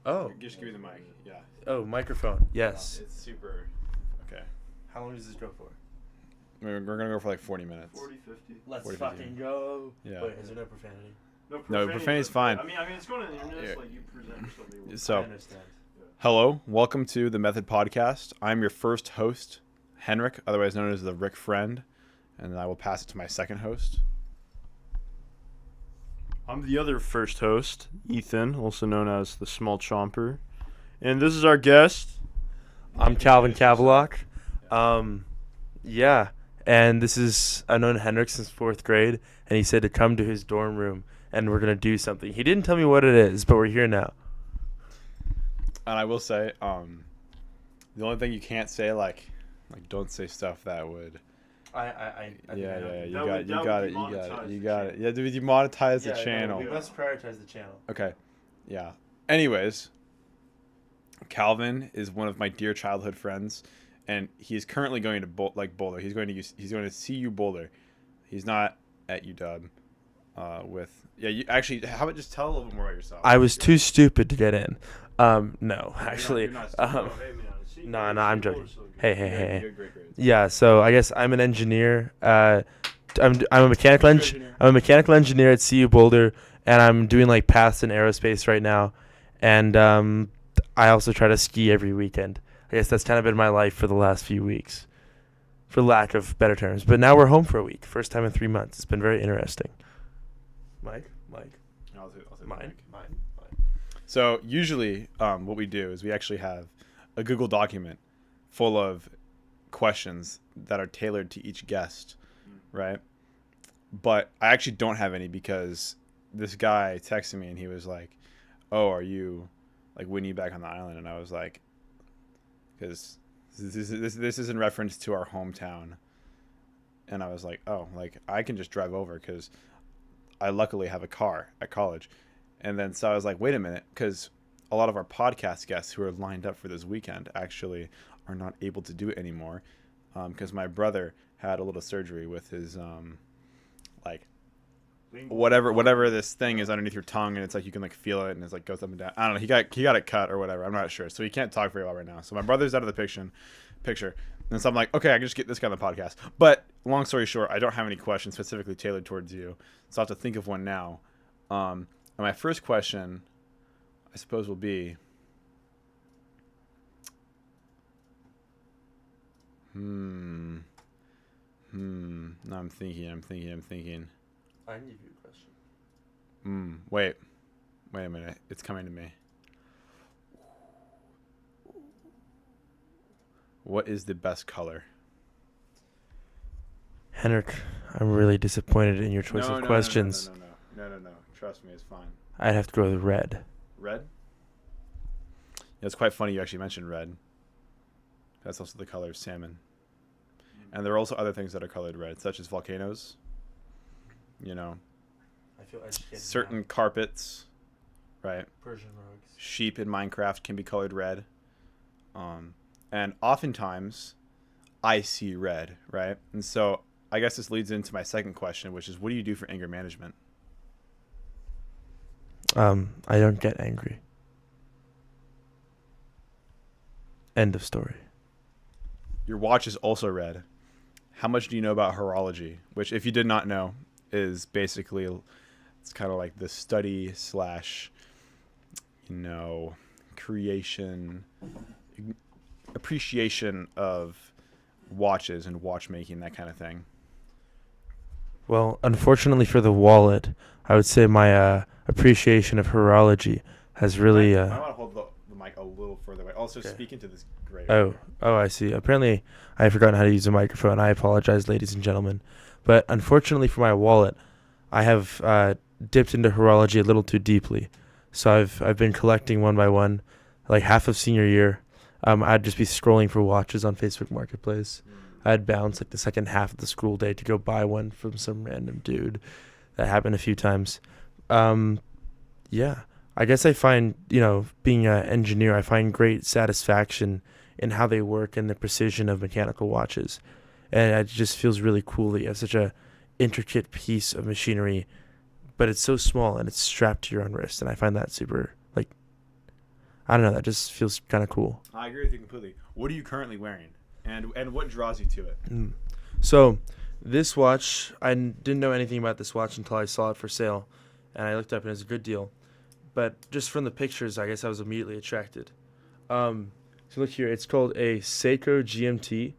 Oh. Just give me the mic. Yeah. Oh, microphone. Yes. It's super. Okay. How long does this go for? We're gonna go for like 40 minutes. 40, 50. Let's 40, fucking 50. go. Yeah. Wait, is there no profanity? No, profanity's fine. I mean, it's going on the internet, so like you present something. So, I understand. hello, welcome to the Method Podcast. I'm your first host, Henrik, otherwise known as the Rick Friend, and I will pass it to my second host. I'm the other first host, Ethan, also known as the Small Chomper. And this is our guest. I'm Calvin Cavalock. Yeah. And this is, I've known Henrik since 4th grade, and he said to come to his dorm room, and we're going to do something. He didn't tell me what it is, but we're here now. And I will say, the only thing you can't say, like don't say stuff that would... You got it. Yeah, dude, you monetize the channel. No, we must prioritize the channel. Okay, yeah. Anyways, Calvin is one of my dear childhood friends, and he is currently going to Boulder. He's going to CU Boulder. He's not at UW. How about just tell a little bit more about yourself? I was too stupid to get in. No, actually. No, I'm joking. Hey. Great. Yeah, so I guess I'm an engineer. I'm a mechanical engineer at CU Boulder, and I'm doing like paths in aerospace right now. And I also try to ski every weekend. I guess that's kind of been my life for the last few weeks, for lack of better terms. But now we're home for a week, first time in 3 months. It's been very interesting. Mike. I'll say Mine. So usually, what we do is we actually have a Google document full of questions that are tailored to each guest, right? But I actually don't have any because this guy texted me and he was like, "Oh, are you like when you back on the island?" And I was like, because this is in reference to our hometown, and I was like, "Oh, like I can just drive over because I luckily have a car at college." And then so I was like, wait a minute, because a lot of our podcast guests who are lined up for this weekend actually are not able to do it anymore because my brother had a little surgery with his whatever this thing is underneath your tongue, and it's like you can like feel it and it's like goes up and down. I don't know. He got it cut or whatever. I'm not sure. So he can't talk very well right now. So my brother's out of the picture. And so I'm like, okay, I can just get this guy on the podcast. But long story short, I don't have any questions specifically tailored towards you. So I'll have to think of one now. And my first question, I suppose, will be, No, I'm thinking. I can give you a question. Wait a minute. It's coming to me. What is the best color? Henrik, I'm really disappointed in your choice of questions. No. Trust me, it's fine. I'd have to go with red. Red? Yeah, it's quite funny you actually mentioned red. That's also the color of salmon. And there are also other things that are colored red, such as volcanoes. You know, I feel educated certain carpets, right? Persian rugs. Sheep in Minecraft can be colored red. And oftentimes, I see red, right? And so I guess this leads into my second question, which is, what do you do for anger management? I don't get angry. End of story. Your watch is also red. How much do you know about horology? Which, if you did not know, is basically, it's kind of like the study / creation, appreciation of watches and watchmaking, that kind of thing. Well, unfortunately for the wallet, I would say my appreciation of horology has really... I want to hold the mic a little further away. Also, okay. Speak into this great... Oh, I see. Apparently, I have forgotten how to use a microphone. I apologize, ladies and gentlemen. But unfortunately for my wallet, I have dipped into horology a little too deeply. So I've been collecting one by one, like half of senior year. I'd just be scrolling for watches on Facebook Marketplace. I'd bounce like the second half of the school day to go buy one from some random dude. That happened a few times. Yeah, I guess I find, being an engineer, I find great satisfaction in how they work and the precision of mechanical watches. And it just feels really cool that you have such a intricate piece of machinery, but it's so small and it's strapped to your own wrist. And I find that super, I don't know. That just feels kind of cool. I agree with you completely. What are you currently wearing, and what draws you to it? So, this watch, didn't know anything about this watch until I saw it for sale, and I looked up and it was a good deal. But just from the pictures, I guess I was immediately attracted. So look here, it's called a Seiko GMT,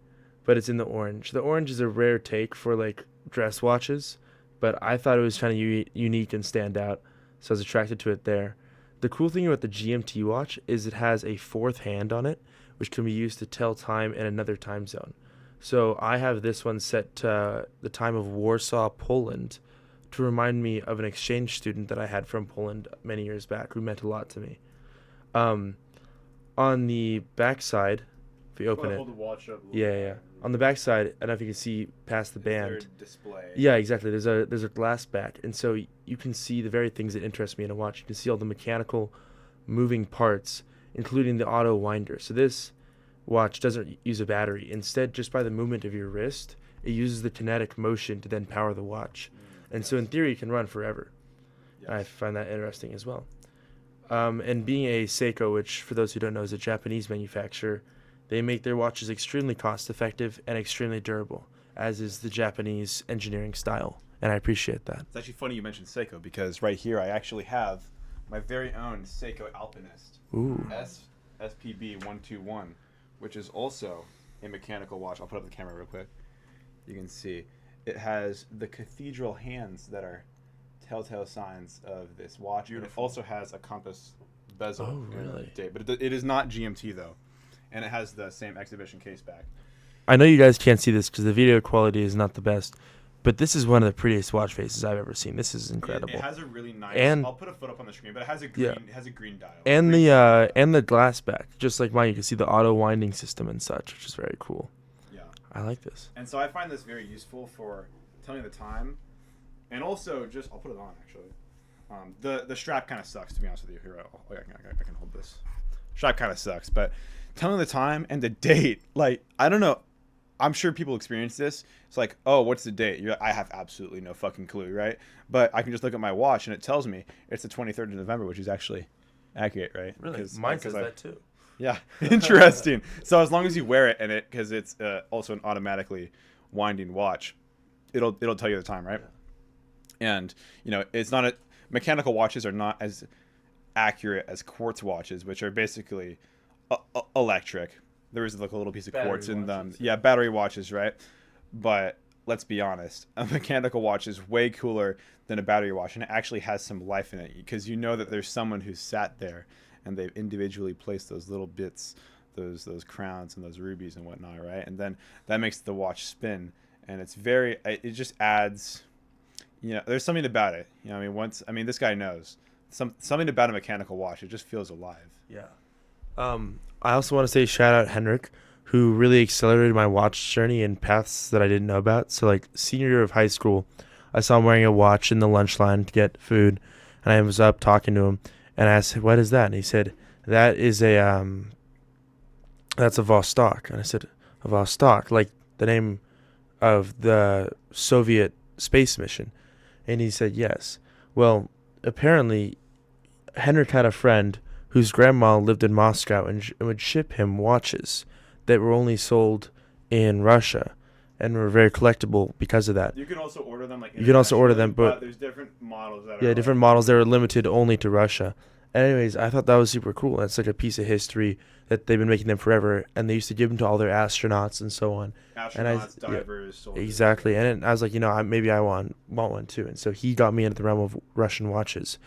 but it's in the orange. The orange is a rare take for like dress watches, but I thought it was kind of unique and stand out, so I was attracted to it there. The cool thing about the GMT watch is it has a fourth hand on it, which can be used to tell time in another time zone. So I have this one set to the time of Warsaw, Poland, to remind me of an exchange student that I had from Poland many years back who meant a lot to me. On the back side, if you open it, Hold the watch up a little yeah, bit. yeah. On the back side, I don't know if you can see past the Is there band. a display? Yeah, exactly. There's a glass back, and so you can see the very things that interest me in a watch. You can see all the mechanical, moving parts, including the auto winder. So this watch doesn't use a battery. Instead, just by the movement of your wrist, it uses the kinetic motion to then power the watch. And so in theory, it can run forever. Yes. I find that interesting as well. And being a Seiko, which for those who don't know is a Japanese manufacturer, they make their watches extremely cost effective and extremely durable, as is the Japanese engineering style. And I appreciate that. It's actually funny you mentioned Seiko because right here I actually have my very own Seiko Alpinist Ooh. SPB 121, which is also a mechanical watch. I'll put up the camera real quick. You can see it has the cathedral hands that are telltale signs of this watch. Beautiful. And it also has a compass bezel. Oh, and a really? date, but it is not GMT though, and it has the same exhibition case back. I know you guys can't see this because the video quality is not the best, but this is one of the prettiest watch faces I've ever seen. This is incredible. It has a really nice. And- I'll put a foot up on the screen, but it has a green. Yeah. It has a green dial. And Green- the glass back, just like mine, you can see the auto winding system and such, which is very cool. Yeah. I like this. And so I find this very useful for telling the time, and also just I'll put it on actually. The strap kind of sucks, to be honest with you. Here, I can hold this. Strap kind of sucks, but telling the time and the date, like I don't know. I'm sure people experience this. It's like, oh, what's the date? I have absolutely no fucking clue, right? But I can just look at my watch and it tells me it's the 23rd of November, which is actually accurate, right? Mine says that too. Yeah, interesting. So as long as you wear it and because it's also an automatically winding watch, it'll tell you the time, right? And it's not mechanical watches are not as accurate as quartz watches, which are basically electric. There is like a little piece of Battery quartz in them. watches. Yeah, battery watches, right? But let's be honest, a mechanical watch is way cooler than a battery watch, and it actually has some life in it because you know that there's someone who sat there and they've individually placed those little bits, those crowns and those rubies and whatnot, right? And then that makes the watch spin, and it just adds, there's something about it. This guy knows something about a mechanical watch. It just feels alive. Yeah. I also want to say shout out Henrik, who really accelerated my watch journey in paths that I didn't know about. So like senior year of high school, I saw him wearing a watch in the lunch line to get food, and I was up talking to him, and I asked, "What is that?" And he said, "That is that's a Vostok." And I said, "A Vostok, like the name of the Soviet space mission?" And he said, "Yes." Well, apparently, Henrik had a friend whose grandma lived in Moscow and would ship him watches that were only sold in Russia and were very collectible because of that. You can also order them You can also order them, internationally, but there's different models that yeah, are different models that were limited only to Russia. And anyways, I thought that was super cool. That's like a piece of history that they've been making them forever, and they used to give them to all their astronauts and so on. astronauts, yeah, divers, soldiers. Exactly. And I was like, maybe I want one too. And so he got me into the realm of Russian watches,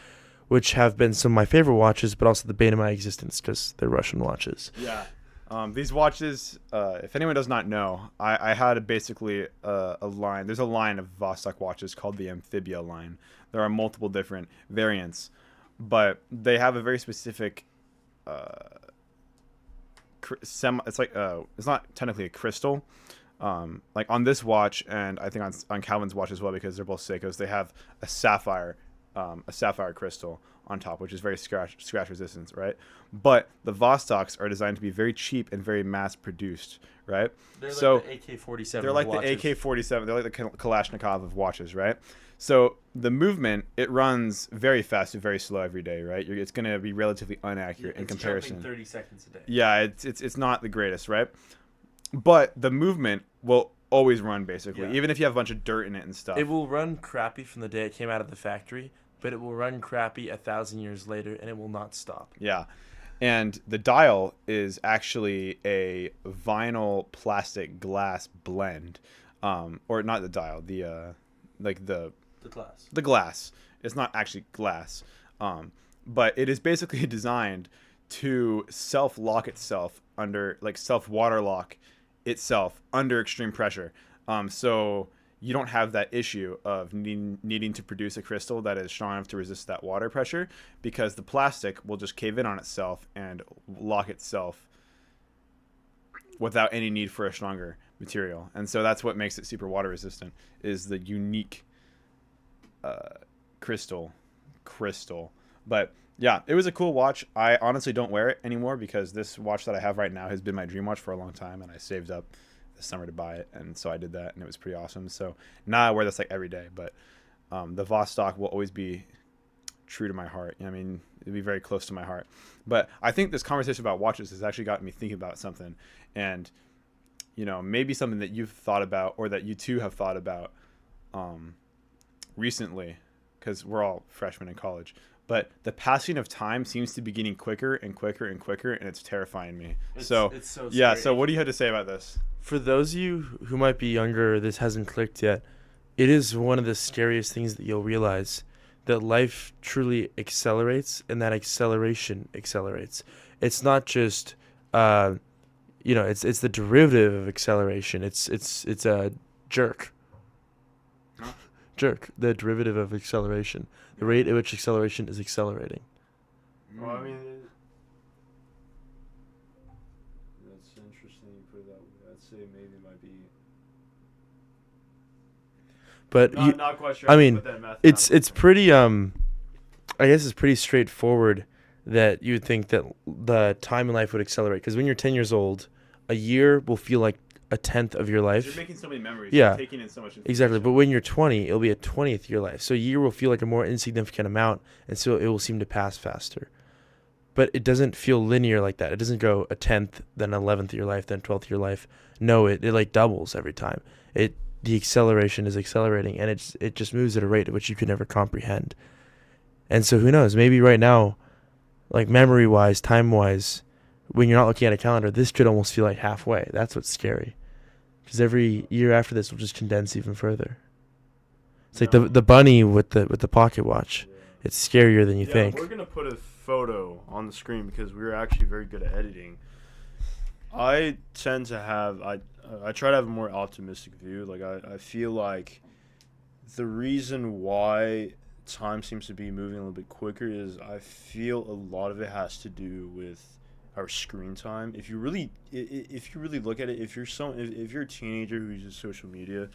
which have been some of my favorite watches, but also the bane of my existence because they're Russian watches. Yeah. These watches, if anyone does not know, I had basically a line. There's a line of Vostok watches called the Amphibia line. There are multiple different variants, but they have a very specific it's like it's not technically a crystal. Like on this watch, and I think on Calvin's watch as well, because they're both Seikos, they have a sapphire crystal on top, which is very scratch resistant, right? But the Vostoks are designed to be very cheap and very mass produced, right? They're So like the AK-47. they're like the AK-47. They're like the Kalashnikov of watches, right? So the movement, it runs very fast and very slow every day, right? It's going to be relatively inaccurate in comparison. 30 seconds a day. Yeah, it's not the greatest, right? But the movement will always run basically, Yeah. even if you have a bunch of dirt in it and stuff. It will run crappy from the day it came out of the factory, but it will run crappy 1,000 years later, and it will not stop. Yeah. And the dial is actually a vinyl plastic glass blend. Or not the dial, the The glass. the glass. It's not actually glass. But it is basically designed to self-lock itself under, like self-water lock itself under extreme pressure. So you don't have that issue of needing to produce a crystal that is strong enough to resist that water pressure, because the plastic will just cave in on itself and lock itself without any need for a stronger material. And so that's what makes it super water resistant, is the unique crystal. But yeah, it was a cool watch. I honestly don't wear it anymore because this watch that I have right now has been my dream watch for a long time, and I saved up this summer to buy it, and so I did that, and it was pretty awesome. So now I wear this like every day. But the Vostok will always be true to my heart. I mean, it'll be very close to my heart. But I think this conversation about watches has actually gotten me thinking about something, and maybe something that you've thought about, or that you too have thought about recently, because we're all freshmen in college. But the passing of time seems to be getting quicker and quicker and quicker, and it's terrifying me. It's so scary. So what do you have to say about this? For those of you who might be younger, or this hasn't clicked yet, it is one of the scariest things that you'll realize, that life truly accelerates, and that acceleration accelerates. It's not just, it's the derivative of acceleration. It's a jerk. Huh? Jerk, the derivative of acceleration. The rate at which acceleration is accelerating. Well, I mean, that's interesting you put it that way. I'd say maybe it might be. But Not quite sure. I how to mean, put that math it's pretty I guess it's pretty straightforward that you would think that the time in life would accelerate, because when you're 10 years old, a year will feel like a tenth of your life. You're making so many memories. Yeah. You're taking in so much information. Exactly, but when you're 20, it'll be a 20th year life. So a year will feel like a more insignificant amount, and so it will seem to pass faster. But it doesn't feel linear like that. It doesn't go a 10th, then 11th year life, then 12th year life. No, it like doubles every time. The acceleration is accelerating, and it just moves at a rate at which you can never comprehend. And so who knows? Maybe right now, like memory-wise, time-wise, when you're not looking at a calendar, this could almost feel like halfway. That's what's scary. Because every year after this will just condense even further. It's like the bunny with the pocket watch. Yeah. It's scarier than you Yeah, think. We're gonna put a photo on the screen because we're actually very good at editing. I tend to have I try to have a more optimistic view. Like I feel like the reason why time seems to be moving a little bit quicker is I feel a lot of it has to do with our screen time. If you really look at it, if you're a teenager who uses social media,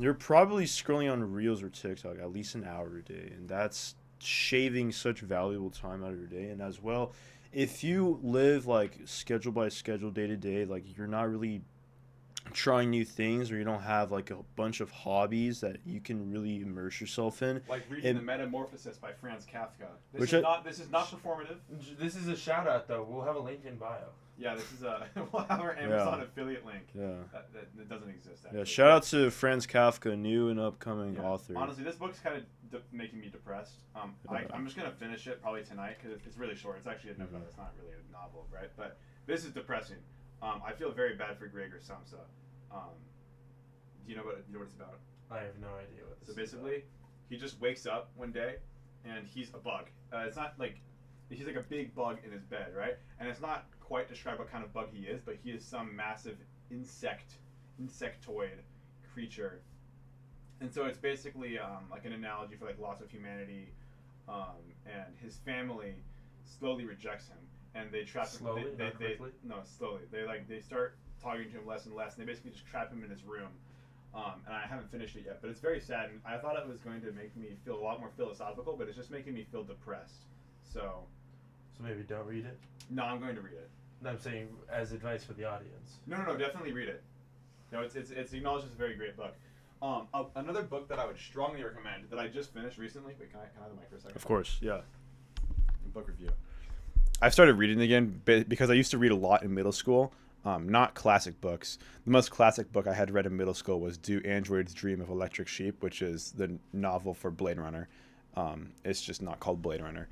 you're probably scrolling on Reels or TikTok at least an hour a day, and that's shaving such valuable time out of your day. And as well, if you live like schedule by schedule, day to day, like you're not really trying new things, or you don't have like a bunch of hobbies that you can really immerse yourself in. Like reading The Metamorphosis by Franz Kafka. This is not performative. This is a shout out though. We'll have a link in bio. Yeah, this is we'll have our Amazon affiliate link. Yeah. That doesn't exist actually. Yeah, shout out to Franz Kafka, new and upcoming author. Honestly, this book's kind of making me depressed. I'm just gonna finish it probably tonight because it's really short. It's actually a novella. It's not really a novel, right? But this is depressing. I feel very bad for Gregor Samsa. Do you know what it's about? I have no idea what this So basically, he just wakes up one day, and he's a bug. It's not like he's like a big bug in his bed, right? And it's not quite described what kind of bug he is, but he is some massive insectoid creature. And so it's basically like an analogy for like loss of humanity, and his family slowly rejects him, and they trap him. Slowly, not quickly? No, slowly. They start talking to him less and less, and they basically just trap him in his room. And I haven't finished it yet, but it's very sad. And I thought it was going to make me feel a lot more philosophical, but it's just making me feel depressed. So maybe don't read it. no, I'm going to read it. No, I'm saying as advice for the audience. No, definitely read it. No, it's acknowledged as a very great book. Another book that I would strongly recommend that I just finished recently. Wait, can I have the mic for a second? Of course, yeah. Book review. I've started reading again because I used to read a lot in middle school. Not classic books. The most classic book I had read in middle school was Do Androids Dream of Electric Sheep, which is the novel for Blade Runner. It's just not called Blade Runner.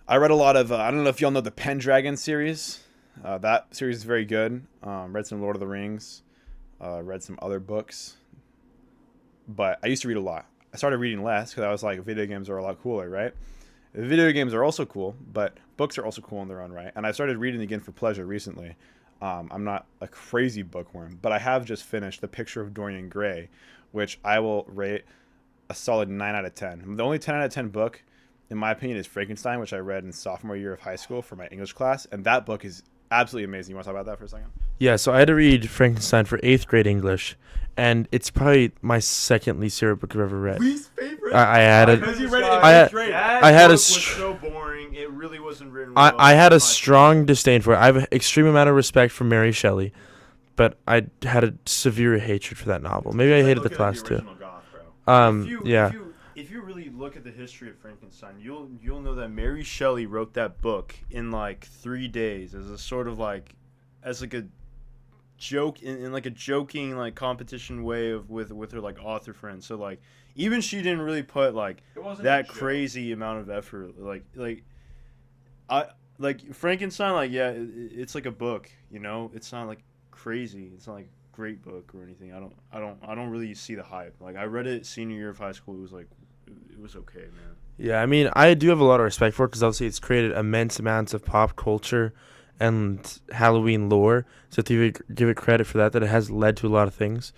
I read a lot of, I don't know if y'all know the Pendragon series. That series is very good. Read some Lord of the Rings. Read some other books. But I used to read a lot. I started reading less because I was like, video games are a lot cooler, right? Video games are also cool, but books are also cool in their own right. And I started reading again for pleasure recently. I'm not a crazy bookworm, but I have just finished The Picture of Dorian Gray, which I will rate a solid 9 out of 10. The only 10 out of 10 book, in my opinion, is Frankenstein, which I read in sophomore year of high school for my English class. And that book is absolutely amazing. You want to talk about that for a second? Yeah, so I had to read Frankenstein for 8th grade English, and it's probably my second least favorite book I've ever read. Least favorite? I had a, Because you read it in I had- 8th grade. That I had a book was str- so boring. It really wasn't written well. I had in a my strong disdain for it. I have an extreme amount of respect for Mary Shelley, but I had a severe hatred for that novel. Maybe I hated the class too. Yeah. If you really look at the history of Frankenstein, you'll know that Mary Shelley wrote that book in like 3 days as a sort of like a joke in like a joking like competition way of with her like author friends. So like even she didn't really put like It wasn't that a joke. crazy amount of effort. I like Frankenstein. Like yeah, it's like a book. You know, it's not like crazy. It's not like a great book or anything. I don't really see the hype. Like I read it senior year of high school. It was okay, man. Yeah, I mean, I do have a lot of respect for it because obviously it's created immense amounts of pop culture and Halloween lore. So to give it credit for that it has led to a lot of things.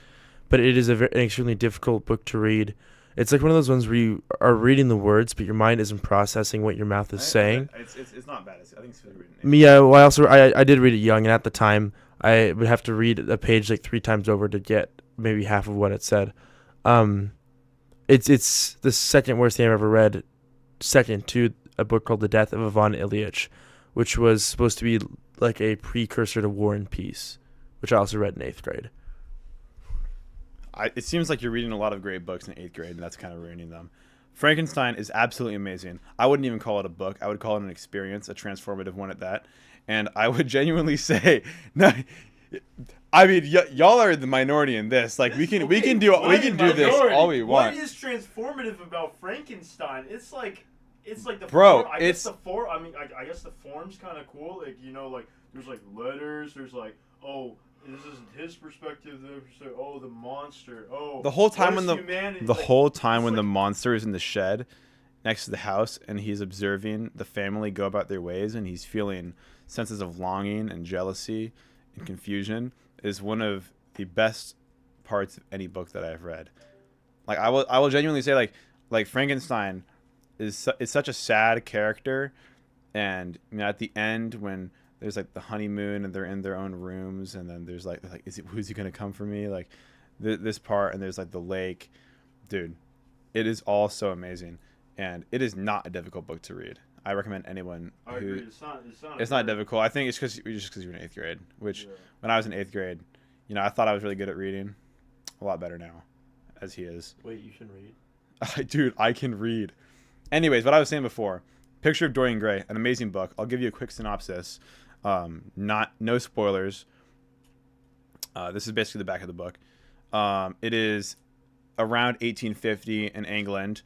But it is an extremely difficult book to read. It's like one of those ones where you are reading the words, but your mind isn't processing what your mouth is saying. It's not bad. I think it's really written. Yeah, well, I did read it young, and at the time, I would have to read a page like 3 times over to get maybe half of what it said. It's the second worst thing I've ever read, second to a book called The Death of Ivan Ilyich, which was supposed to be like a precursor to War and Peace, which I also read in 8th grade. It seems like you're reading a lot of great books in 8th grade, and that's kind of ruining them. Frankenstein is absolutely amazing. I wouldn't even call it a book. I would call it an experience, a transformative one at that. And I would genuinely say, no, I mean, y'all are the minority in this. Like we can do this all we want. What is transformative about Frankenstein? It's like the Bro, form, I guess the form. I mean, I guess the form's kind of cool. Like you know, like there's like letters. There's like this isn't his perspective. So the monster. The whole time what when is humanity? the Like, whole time it's when the like- monster is in the shed next to the house and he's observing the family go about their ways and he's feeling senses of longing and jealousy and confusion is one of the best parts of any book that I've read. Like I will genuinely say like Frankenstein is such a sad character, and you know, at the end when there's like the honeymoon and they're in their own rooms and then there's like who's he gonna come for me, like this part, and there's like the lake, dude, it is all so amazing, and it is not a difficult book to read. I recommend anyone I who agree. it's not difficult. I think it's because you're in 8th grade, which when I was in 8th grade, you know, I thought I was really good at reading, a lot better now, as he is. Wait, you can read? Dude, I can read. Anyways, what I was saying before, Picture of Dorian Gray, an amazing book. I'll give you a quick synopsis. No spoilers. This is basically the back of the book. It is around 1850 in England.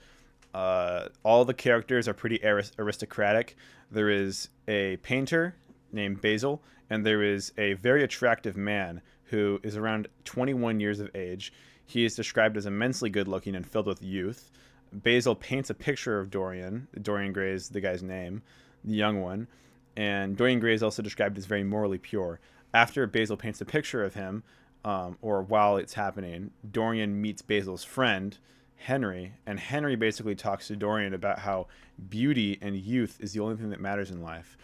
All the characters are pretty aristocratic. There is a painter named Basil, and there is a very attractive man who is around 21 years of age. He is described as immensely good looking and filled with youth. Basil paints a picture of Dorian. Dorian Gray is the guy's name, the young one. And Dorian Gray is also described as very morally pure. After Basil paints a picture of him, or while it's happening, Dorian meets Basil's friend, Henry, and Henry basically talks to Dorian about how beauty and youth is the only thing that matters in life,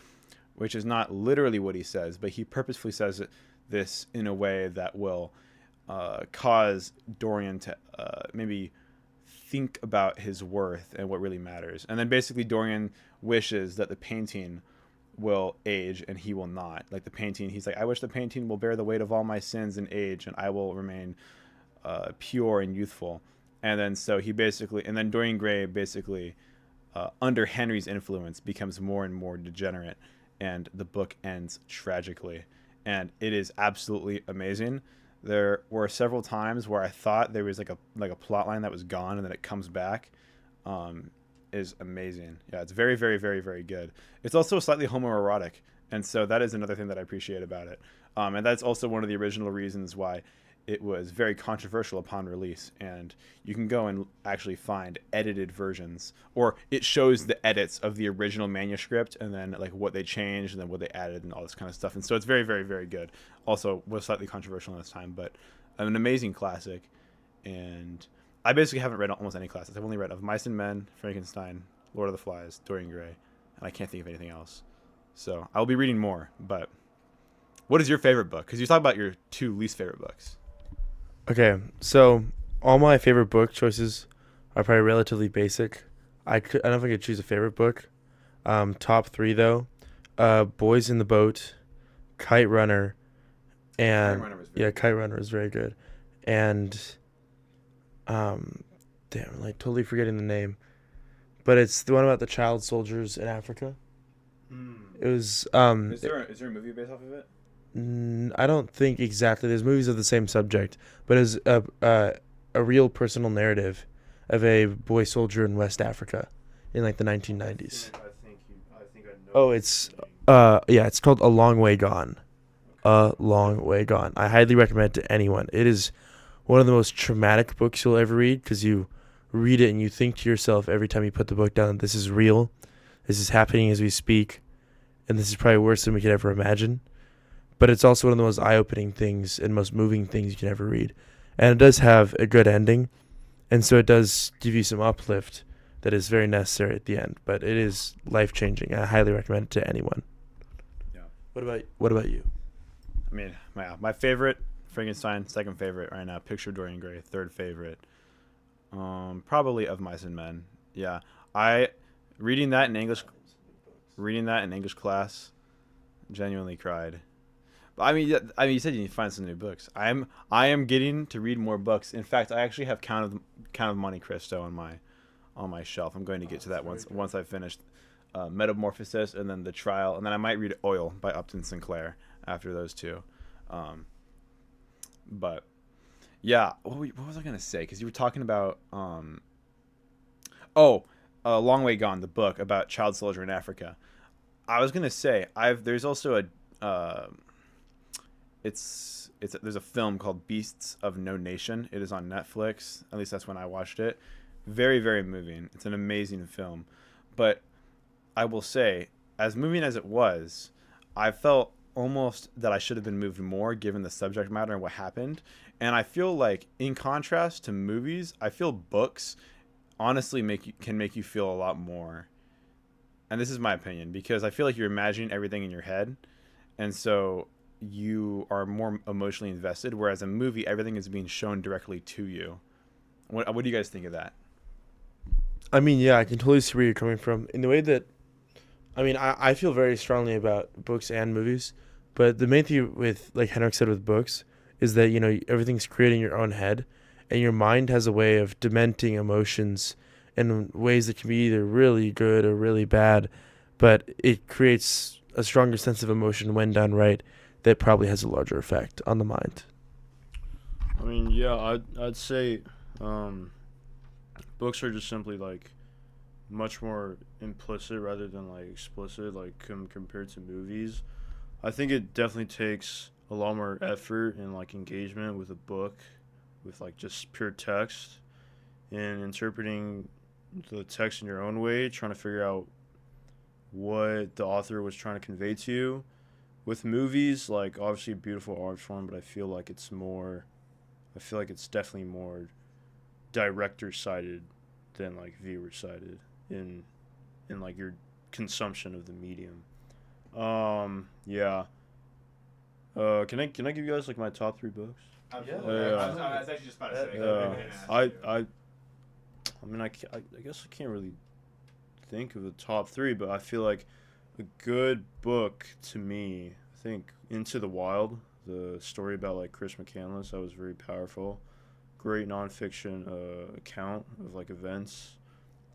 which is not literally what he says, but he purposefully says this in a way that will cause Dorian to maybe think about his worth and what really matters. And then basically Dorian wishes that the painting will age and he will not. Like the painting, he's like, I wish the painting will bear the weight of all my sins and age and I will remain pure and youthful. And then so he basically, and then Dorian Gray basically, under Henry's influence, becomes more and more degenerate, and the book ends tragically. And it is absolutely amazing. There were several times where I thought there was like a plot line that was gone, and then it comes back. Is amazing. Yeah, it's very, very, very, very good. It's also slightly homoerotic, and so that is another thing that I appreciate about it. And that's also one of the original reasons why it was very controversial upon release. And you can go and actually find edited versions, or it shows the edits of the original manuscript, and then like what they changed and then what they added and all this kind of stuff. And so it's very, very, very good. Also was slightly controversial in its time, but an amazing classic. And I basically haven't read almost any classics. I've only read Of Mice and Men, Frankenstein, Lord of the Flies, Dorian Gray, and I can't think of anything else. So I will be reading more. But what is your favorite book? Because you talk about your 2 least favorite books. Okay, so all my favorite book choices are probably relatively basic. I don't know if I could choose a favorite book. Top 3 though, Boys in the Boat, Kite Runner, and Kite Runner is very good, and damn, I'm like totally forgetting the name, but it's the one about the child soldiers in Africa. It was Is there a movie based off of it? I don't think exactly. There's movies of the same subject, but it's a real personal narrative of a boy soldier in West Africa in like the 1990s. I think I know. Oh, it's it's called A Long Way Gone. A Long Way Gone. I highly recommend it to anyone. It is one of the most traumatic books you'll ever read, because you read it and you think to yourself every time you put the book down, this is real, this is happening as we speak, and this is probably worse than we could ever imagine. But it's also one of the most eye-opening things and most moving things you can ever read. And it does have a good ending, and so it does give you some uplift that is very necessary at the end. But it is life-changing. I highly recommend it to anyone. Yeah. What about you? I mean, my favorite, Frankenstein. Second favorite right now, Picture of Dorian Gray. Third favorite, probably Of Mice and Men. Yeah, reading that in English class, genuinely cried. I mean, you said you need to find some new books. I am getting to read more books. In fact, I actually have Count of Monte Cristo on my shelf. I'm going to get to that once I've finished Metamorphosis, and then The Trial, and then I might read Oil by Upton Sinclair after those 2. But yeah, what was I gonna say? Because you were talking about Long Way Gone, the book about child soldier in Africa. I was gonna say there's also there's a film called Beasts of No Nation. It is on Netflix. At least that's when I watched it. Very, very moving. It's an amazing film. But I will say, as moving as it was, I felt almost that I should have been moved more given the subject matter and what happened. And I feel like, in contrast to movies, I feel books honestly can make you feel a lot more. And this is my opinion, because I feel like you're imagining everything in your head. And so you are more emotionally invested, whereas a movie, everything is being shown directly to you. What do you guys think of that? I mean, yeah, I can totally see where you're coming from. In the way that, I mean, I feel very strongly about books and movies, but the main thing with, like Henrik said, with books is that, everything's created in your own head, and your mind has a way of dementing emotions in ways that can be either really good or really bad, but it creates a stronger sense of emotion when done right that probably has a larger effect on the mind. I mean, yeah, I'd say books are just simply like much more implicit rather than like explicit, like compared to movies. I think it definitely takes a lot more effort and like engagement with a book, with like just pure text, and interpreting the text in your own way, trying to figure out what the author was trying to convey to you. With movies, like obviously a beautiful art form, but I feel like it's definitely more director sided than like viewer sided in like your consumption of the medium. Yeah. Can I give you guys like my top 3 books? Absolutely. I was actually just about to say. I mean, I guess I can't really think of the top 3, but I feel like a good book to me, I think Into the Wild, the story about like Chris McCandless, that was very powerful. great nonfiction account of like events,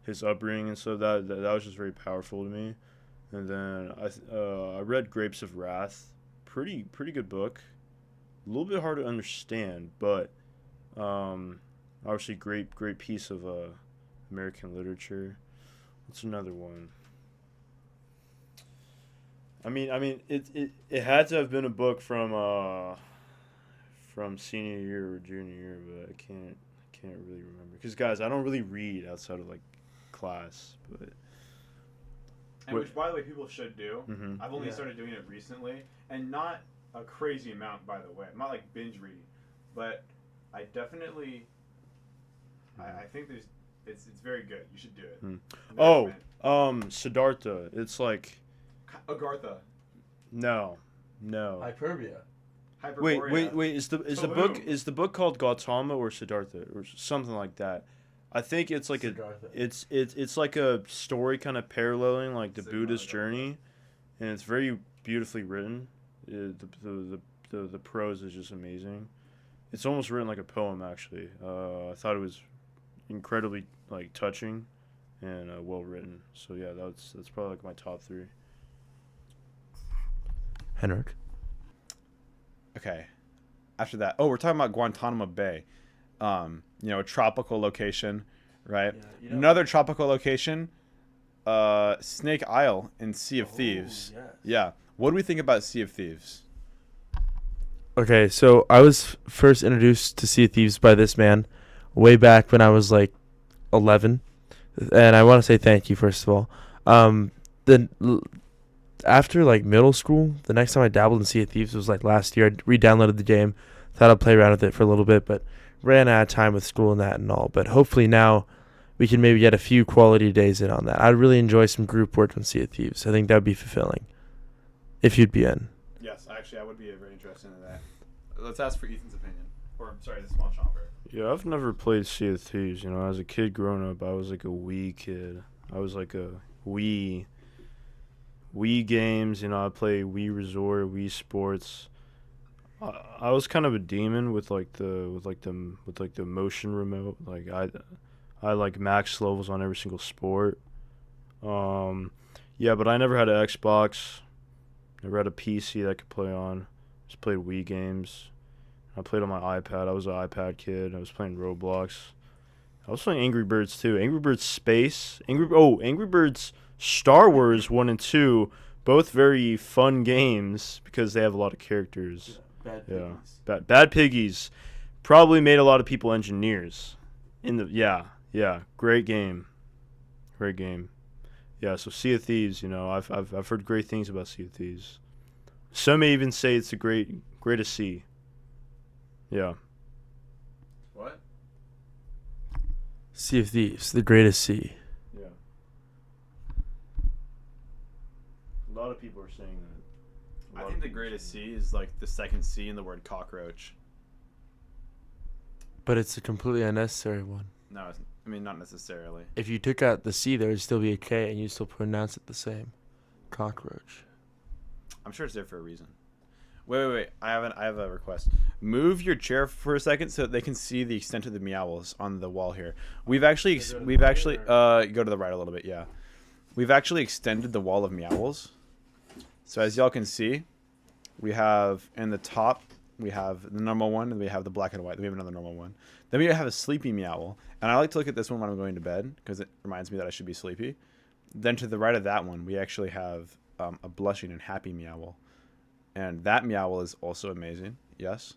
his upbringing and stuff. That was just very powerful to me. And then I read Grapes of Wrath, pretty good book, a little bit hard to understand, but obviously great piece of American literature. What's another one? I mean, it had to have been a book from senior year or junior year, but I can't really remember. Because guys, I don't really read outside of like class, but And which, by the way, people should do. Mhm. I've only Yeah. started doing it recently, and not a crazy amount, by the way. I'm not like binge reading, but I definitely, I think it's very good. You should do it. Oh, Siddhartha. It's like Agartha. no. Hyperbia. Hyperborea. Wait. Is the book called Gautama or Siddhartha or something like that? I think it's like it's like a story kind of paralleling like the Buddhist journey, and it's very beautifully written. The prose is just amazing. It's almost written like a poem actually. I thought it was incredibly like touching and well written. So yeah, that's probably like my top 3. Henrik. Okay. After that, we're talking about Guantanamo Bay. A tropical location, right? Yeah, Another tropical location, Snake Isle in Sea of Thieves. Yes. Yeah. What do we think about Sea of Thieves? Okay, so I was first introduced to Sea of Thieves by this man way back when I was like 11, and I want to say thank you first of all. Then after like middle school, the next time I dabbled in Sea of Thieves was like last year. I re-downloaded the game, thought I'd play around with it for a little bit, but ran out of time with school and that and all. But hopefully now we can maybe get a few quality days in on that. I'd really enjoy some group work on Sea of Thieves. I think that would be fulfilling if you'd be in. Yes, actually, I would be very interested in that. Let's ask for Ethan's opinion. Or, sorry, the small Chomper. Yeah, I've never played Sea of Thieves. You know, as a kid growing up, I was like a Wii kid. I was like a Wii games. You know, I play Wii Resort, Wii Sports. I was kind of a demon with the motion remote. Like I like max levels on every single sport. Yeah, but I never had an Xbox. Never had a PC that I could play on. Just played Wii games. I played on my iPad. I was an iPad kid. I was playing Roblox. I was playing Angry Birds too. Angry Birds Space. Angry Birds Star Wars 1 and 2. Both very fun games because they have a lot of characters. Bad Piggies. Bad Piggies. Probably made a lot of people engineers. Great game. Yeah, so Sea of Thieves, you know, I've heard great things about Sea of Thieves. Some may even say it's the greatest sea. Yeah. What? Sea of Thieves, the greatest sea. Yeah. A lot of people are saying that. I think the greatest C is like the second C in the word cockroach. But it's a completely unnecessary one. No, not necessarily. If you took out the C, there would still be a K, and you still pronounce it the same. Cockroach. I'm sure it's there for a reason. Wait. I have a request. Move your chair for a second so that they can see the extent of the meowls on the wall here. We've actually go to the right a little bit, yeah. We've actually extended the wall of meowls. So as y'all can see, we have in the top, we have the normal one, and we have the black and white. Then we have another normal one. Then we have a sleepy meowl. And I like to look at this one when I'm going to bed because it reminds me that I should be sleepy. Then to the right of that one, we actually have a blushing and happy meowl. And that meowl is also amazing. Yes.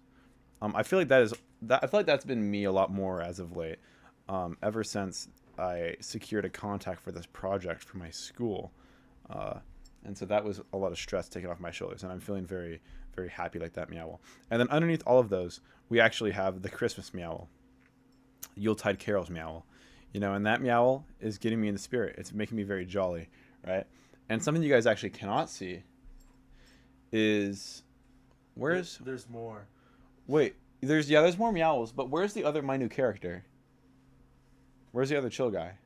I feel like that's been me a lot more as of late. Ever since I secured a contact for this project for my school. And so that was a lot of stress taken off my shoulders. And I'm feeling very, very happy like that meowl. And then underneath all of those, we actually have the Christmas meowl. Yuletide Carols meowl. You know, and that meowl is getting me in the spirit. It's making me very jolly, right? And something you guys actually cannot see is There's more. Wait, there's more meowls, but where's the other my new character? Where's the other chill guy?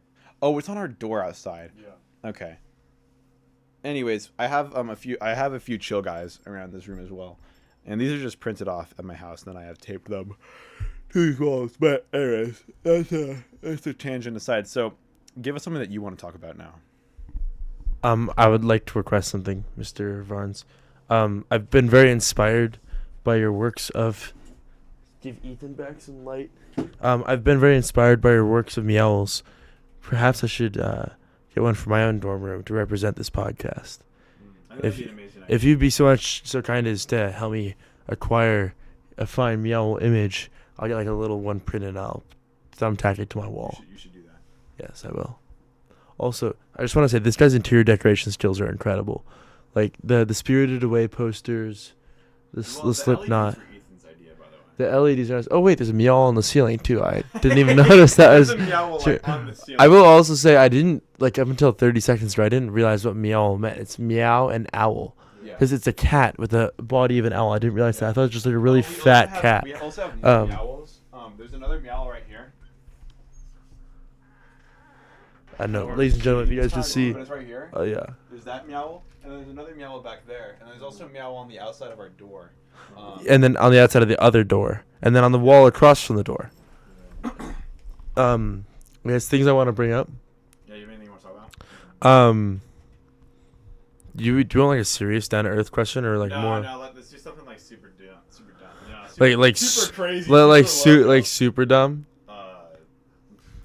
Oh, it's on our door outside. Yeah. Okay. Anyways, I have a few chill guys around this room as well. And these are just printed off at my house, and then I have taped them Too close. But anyways, that's a tangent aside. So, give us something that you want to talk about now. I would like to request something, Mr. Varnes. I've been very inspired by your works of. Give Ethan back some light. I've been very inspired by your works of meowls. Perhaps I should get one for my own dorm room to represent this podcast. If you'd be so kind as to help me acquire a fine meow image, I'll get like a little one printed and I'll thumbtack it to my wall. You should do that. Yes, I will. Also, I just want to say this guy's interior decoration skills are incredible. Like the Spirited Away posters, the Slipknot. The LEDs are nice. Oh wait, there's a meow on the ceiling too. I didn't even notice that. There's a meow like, on the ceiling. I will also say I didn't like up until 30 seconds ago. I didn't realize what meow meant. It's meow and owl, because it's a cat with the body of an owl. I didn't realize that. I thought it was just like a really fat cat. We also have meows. There's another meow right here. I know, ladies and gentlemen, if you guys just see. But it's right here. Oh yeah. There's that meow, and then there's another meow back there, and there's also a meow on the outside of our door. And then on the outside of the other door, and then on the wall across from the door. There's things I want to bring up. Yeah, you have anything you want to talk about? Do you want like a serious down to earth question or like more? No, let's do something like super dumb. Yeah, like super crazy. Like super dumb.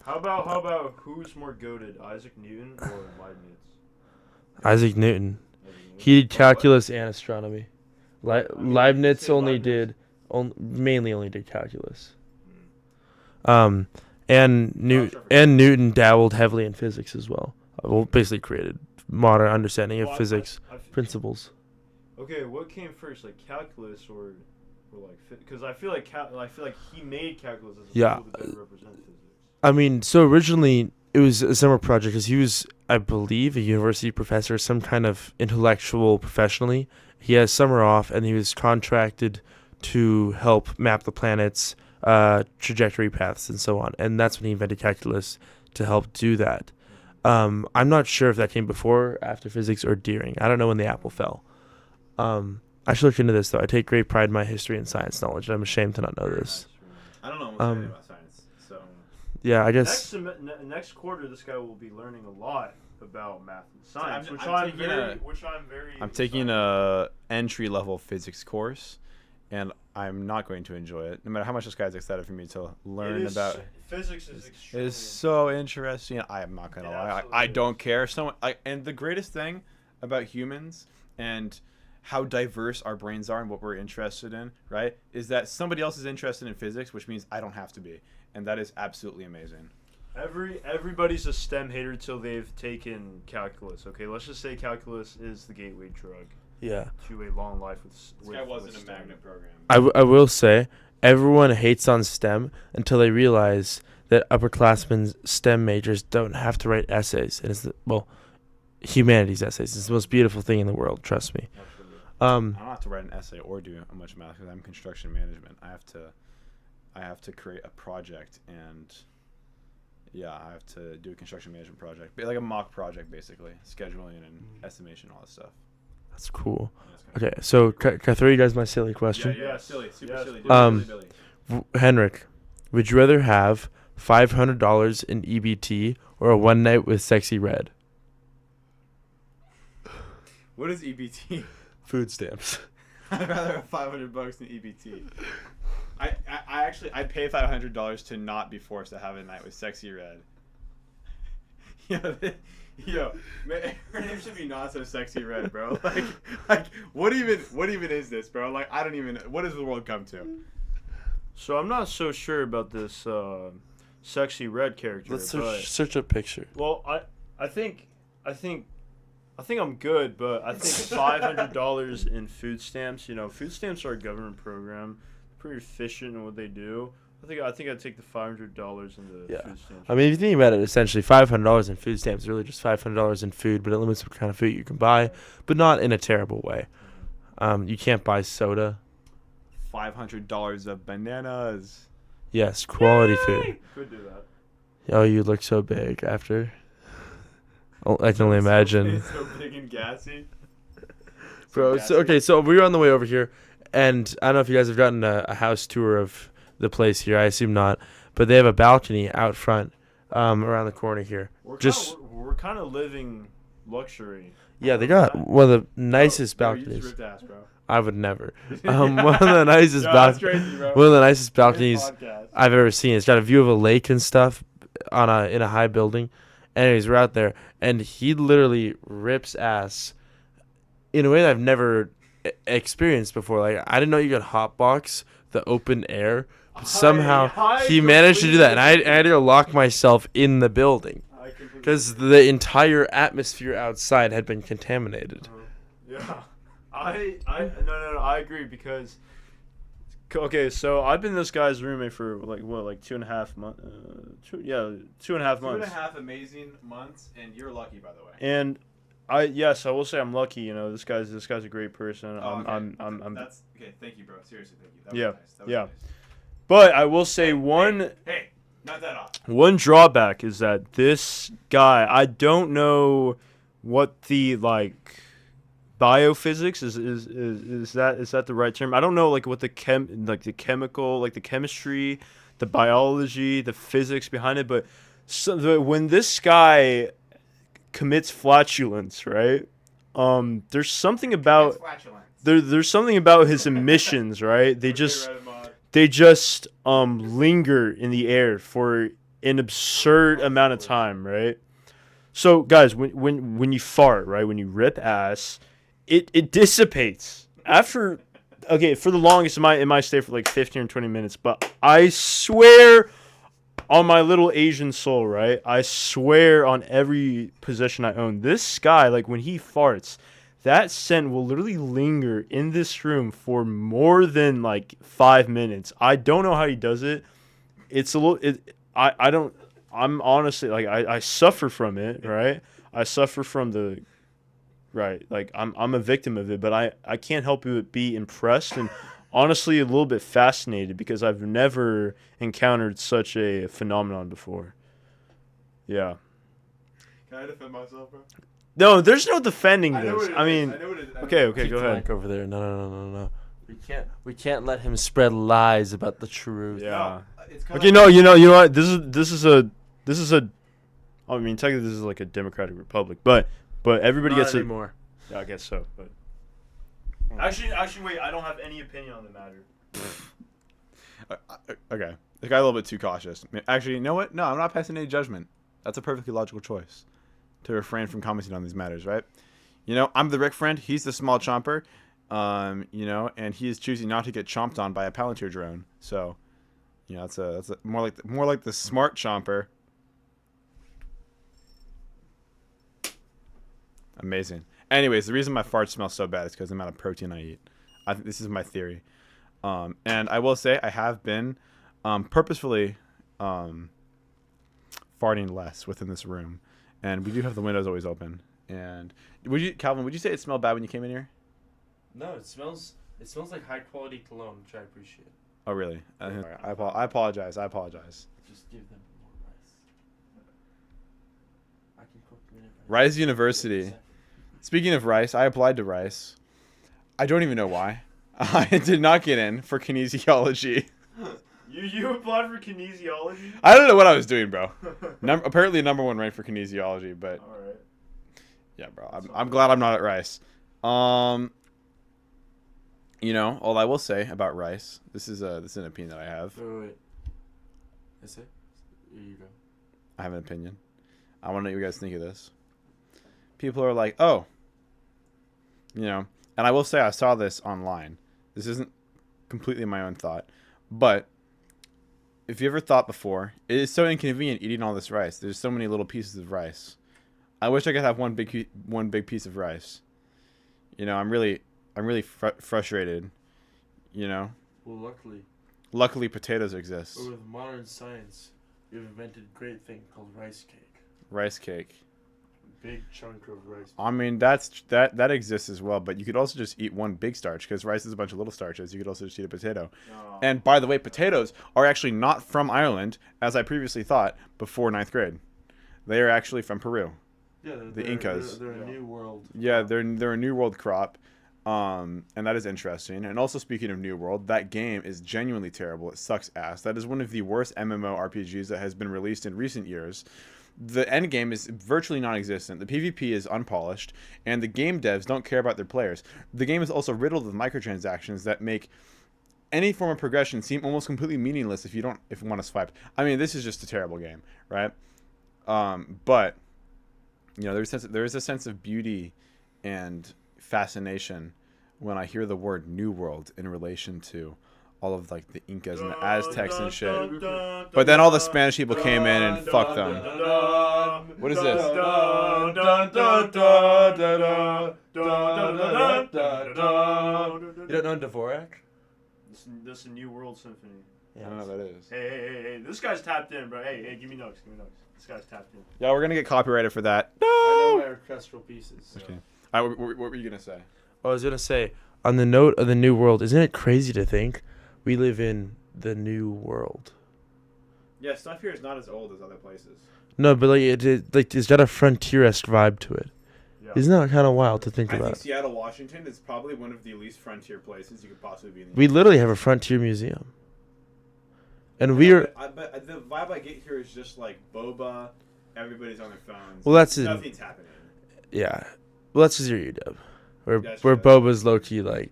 How about who's more goated, Isaac Newton or Leibniz? Isaac Newton. He did calculus and astronomy. Leibniz mainly only did calculus. And Newton dabbled heavily in physics as well. Well, basically created modern understanding of physics principles. Okay, what came first, like calculus or like because I feel like he made calculus as a tool to better represent physics. I mean, so originally it was a summer project because he was, I believe, a university professor, some kind of intellectual professionally. He has summer off, and he was contracted to help map the planet's trajectory paths and so on. And that's when he invented calculus to help do that. I'm not sure if that came before or after physics or during. I don't know when the apple fell. I should look into this, though. I take great pride in my history and science knowledge. I'm ashamed to not know this. I don't know what's about science, so... Yeah, I guess... Next quarter, this guy will be learning a lot about math and science, I'm taking a entry-level physics course, and I'm not going to enjoy it, no matter how much this guy's excited for me to learn about. Physics is extremely. It is so interesting. I am not gonna lie. I don't care. And the greatest thing about humans and how diverse our brains are and what we're interested in, right, is that somebody else is interested in physics, which means I don't have to be, and that is absolutely amazing. Everybody's a STEM hater till they've taken calculus. Okay, let's just say calculus is the gateway drug. Yeah. To a long life with. This guy wasn't a magnet program. I will say, everyone hates on STEM until they realize that upperclassmen STEM majors don't have to write essays. And it's humanities essays. It's the most beautiful thing in the world. Trust me. Absolutely. I don't have to write an essay or do much math because I'm construction management. I have to create a project and. Yeah, I have to do a construction management project, like a mock project, basically, scheduling and estimation, all that stuff. That's cool. Okay, so can I throw you guys my silly question? Yeah, silly, super silly. Silly. Henrik, would you rather have $500 in EBT or a one night with Sexy Red? What is EBT? Food stamps. I'd rather have $500 in EBT. I'd pay $500 to not be forced to have a night with Sexy Red. Yo, man, her name should be Not So Sexy Red, bro. Like, what even is this, bro? Like, I don't even. What does the world come to? So I'm not so sure about this Sexy Red character. Let's search a picture. Well, I think I'm good, but I think $500 in food stamps. You know, food stamps are a government program. Pretty efficient in what they do. I think I'd take the $500 in the food stamps. I mean, if you think about it, essentially $500 in food stamps is really just $500 in food, but it limits what kind of food you can buy, but not in a terrible way. You can't buy soda. $500 of bananas. Yes, quality food. Could do that. Oh, you look so big after. Oh, I can only imagine. It's so big and gassy. Bro, so we were on the way over here, and I don't know if you guys have gotten a house tour of the place here. I assume not, but they have a balcony out front, around the corner here. We're kind of living luxury. Yeah, they got one of the nicest Bro, you balconies. just ripped ass, bro. I would never. One of the nicest Yo, that's balconies. crazy, bro. One of the nicest balconies Podcast. I've ever seen. It's got a view of a lake and stuff in a high building. Anyways, we're out there, and he literally rips ass in a way that I've never experienced before. Like, I didn't know you could hotbox the open air, but somehow he managed to do that, and I had to lock myself in the building because the entire atmosphere outside had been contaminated. Yeah, no, I agree because. Okay, so I've been this guy's roommate for like 2.5 months. 2.5 months. 2.5 amazing months, and you're lucky, by the way. And I will say I'm lucky. You know, this guy's a great person. I'm That's okay. Thank you, bro. Seriously, thank you. That was Yeah, nice. That was yeah. nice. But I will say Hey, not that off. one drawback is that this guy, I don't know what the biophysics is that the right term? I don't know what the chemical, the chemistry, the biology, the physics behind it, but when this guy commits flatulence, right? There's something about there's something about his emissions, right? They just linger in the air for an absurd amount of time, right? So guys, when you fart, right? When you rip ass, it dissipates after. Okay, for the longest, it might stay for 15 or 20 minutes, but I swear on my little Asian soul, right? I swear on every possession I own, this guy, when he farts, that scent will literally linger in this room for more than 5 minutes. I don't know how he does it. It's a little. I'm honestly I suffer from it, right? I suffer from the. Right, I'm a victim of it, but I can't help but be impressed and honestly a little bit fascinated because I've never encountered such a phenomenon before. Yeah. Can I defend myself, bro? No, there's no defending this. Okay, Keep go the ahead. mic over there. No. We can't let him spread lies about the truth. Yeah. It's Okay, no, you know what? This is a. I mean, technically, this is a democratic republic, but everybody Not gets anymore. Yeah, I guess so. But actually, wait. I don't have any opinion on the matter. Okay. I got a little bit too cautious. Actually, you know what? No, I'm not passing any judgment. That's a perfectly logical choice to refrain from commenting on these matters, right? I'm the Rick friend. He's the small chomper. And he is choosing not to get chomped on by a Palantir drone. So, that's more like the smart chomper. Amazing. Anyways, the reason my farts smell so bad is because the amount of protein I eat. This is my theory. And I will say I have been purposefully farting less within this room. And we do have the windows always open. And Calvin, would you say it smelled bad when you came in here? No, it smells like high quality cologne, which I appreciate. Oh, really? I apologize. Just give them more rice. I can cook them whenever. Rice University. Speaking of rice, I applied to rice. I don't even know why. I did not get in for kinesiology. You applied for kinesiology? I don't know what I was doing, bro. Apparently number one ranked for kinesiology, but All right. yeah, bro. I'm glad I'm not at rice. All I will say about rice. This is an opinion that I have. Wait. Is it? Here you go. I have an opinion. I want to know what you guys think of this. People are like, oh, and I will say I saw this online. This isn't completely my own thought, but if you ever thought before, it is so inconvenient eating all this rice. There's so many little pieces of rice. I wish I could have one big piece of rice. I'm really frustrated. Well, Luckily, potatoes exist. but with modern science, we've invented a great thing called rice cake. Rice cake. Big chunk of rice. I mean, that exists as well, but you could also just eat one big starch because rice is a bunch of little starches. You could also just eat a potato. Oh. And by the way, potatoes are actually not from Ireland, as I previously thought before 9th grade. They are actually from Peru. Yeah, The Incas. They're a new world. Yeah, they're a New World crop. And that is interesting. And also, speaking of New World, that game is genuinely terrible. It sucks ass. That is one of the worst MMORPGs that has been released in recent years. The end game is virtually non-existent. The PvP is unpolished, and the game devs don't care about their players. The game is also riddled with microtransactions that make any form of progression seem almost completely meaningless if you want to swipe. I mean, this is just a terrible game, right? But you know, there is a sense of beauty and fascination when I hear the word New World in relation to all of like the Incas and the Aztecs and shit. But then all the Spanish people came in and fucked them. What is this? You don't know Dvorak? This is a New World Symphony. I don't know what that is. Hey, this guy's tapped in, bro. Hey, give me notes. This guy's tapped in. Yeah, we're gonna get copyrighted for that. I know No. my orchestral pieces. Okay. All right, what were you gonna say? I was gonna say, on the note of the New World, isn't it crazy to think we live in the New World? Yeah, stuff here is not as old as other places. No, but like it's got a frontier-esque vibe to it. Yeah. Isn't that kind of wild to think I about? think Seattle, Washington is probably one of the least frontier places you could possibly be in. We literally have a frontier museum, and we're But the vibe I get here is just like boba. Everybody's on their phones. Well, that's nothing's happening. yeah. Well, that's just your UW, where That's where true. Boba's low key like